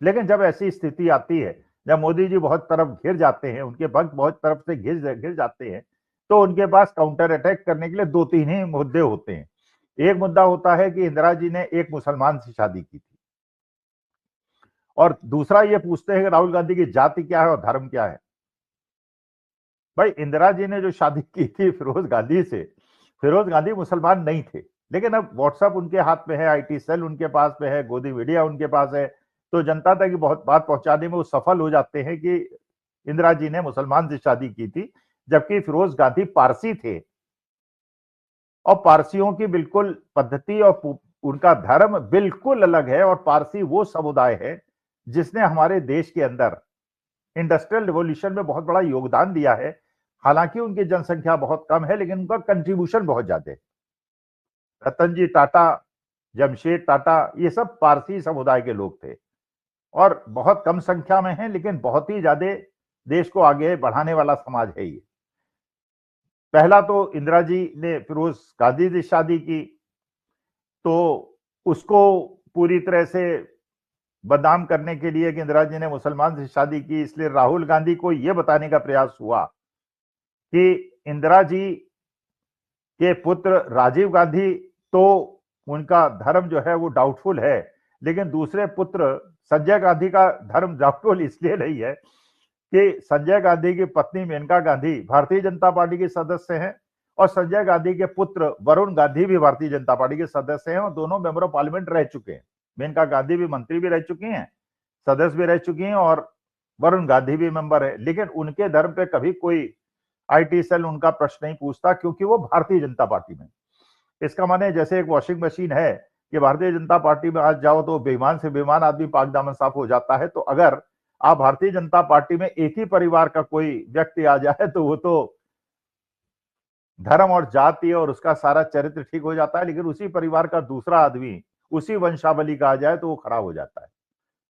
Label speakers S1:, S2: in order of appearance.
S1: लेकिन जब ऐसी स्थिति आती है, जब मोदी जी बहुत तरफ घिर जाते हैं, उनके भक्त बहुत तरफ से घिर जाते हैं, तो उनके पास काउंटर अटैक करने के लिए 2-3 ही मुद्दे होते हैं। एक मुद्दा होता है कि इंदिरा जी ने एक मुसलमान से शादी की थी, और दूसरा ये पूछते हैं कि राहुल गांधी की जाति क्या है और धर्म क्या है। भाई, इंदिरा जी ने जो शादी की थी फिरोज गांधी से, फिरोज गांधी मुसलमान नहीं थे, लेकिन अब व्हाट्सएप उनके हाथ में है, आईटी सेल उनके पास में है, गोदी मीडिया उनके पास है, तो जनता तक बहुत बात पहुंचाने में वो सफल हो जाते हैं कि इंदिरा जी ने मुसलमान से शादी की थी, जबकि फिरोज गांधी पारसी थे, और पारसियों की बिल्कुल पद्धति और उनका धर्म बिल्कुल अलग है। और पारसी वो समुदाय है जिसने हमारे देश के अंदर इंडस्ट्रियल रिवॉल्यूशन में बहुत बड़ा योगदान दिया है। हालांकि उनकी जनसंख्या बहुत कम है, लेकिन उनका कंट्रीब्यूशन बहुत ज्यादा है। रतन जी टाटा, जमशेद टाटा, ये सब पारसी समुदाय के लोग थे, और बहुत कम संख्या में हैं, लेकिन बहुत ही ज्यादा देश को आगे बढ़ाने वाला समाज है ये। पहला तो इंदिरा जी ने फिरोज गांधी से शादी की, तो उसको पूरी तरह से बदनाम करने के लिए कि इंदिरा जी ने मुसलमान से शादी की, इसलिए राहुल गांधी को यह बताने का प्रयास हुआ कि इंदिरा जी के पुत्र राजीव गांधी, तो उनका धर्म जो है वो डाउटफुल है, लेकिन दूसरे पुत्र संजय गांधी का धर्म डाउटफुल इसलिए नहीं है कि संजय गांधी की पत्नी मेनका गांधी भारतीय जनता पार्टी की सदस्य हैं, और संजय गांधी के पुत्र वरुण गांधी भी भारतीय जनता पार्टी के सदस्य हैं, और दोनों मेंबर ऑफ पार्लियामेंट रह चुके हैं। मेनका गांधी भी मंत्री भी रह चुकी हैं, सदस्य भी रह चुकी हैं, और वरुण गांधी भी मेंबर है, लेकिन उनके धर्म पे कभी कोई आईटी सेल उनका प्रश्न नहीं पूछता, क्योंकि वो भारतीय जनता पार्टी में। इसका माने जैसे एक वॉशिंग मशीन है कि भारतीय जनता पार्टी में आज जाओ तो बेईमान से बेईमान आदमी पाक दामन साफ हो जाता है, तो अगर आप भारतीय जनता पार्टी में एक ही परिवार का कोई व्यक्ति आ जाए तो वो तो धर्म और जाति और उसका सारा चरित्र ठीक हो जाता है, लेकिन उसी परिवार का दूसरा आदमी उसी वंशावली का आ जाए तो वो खराब हो जाता है।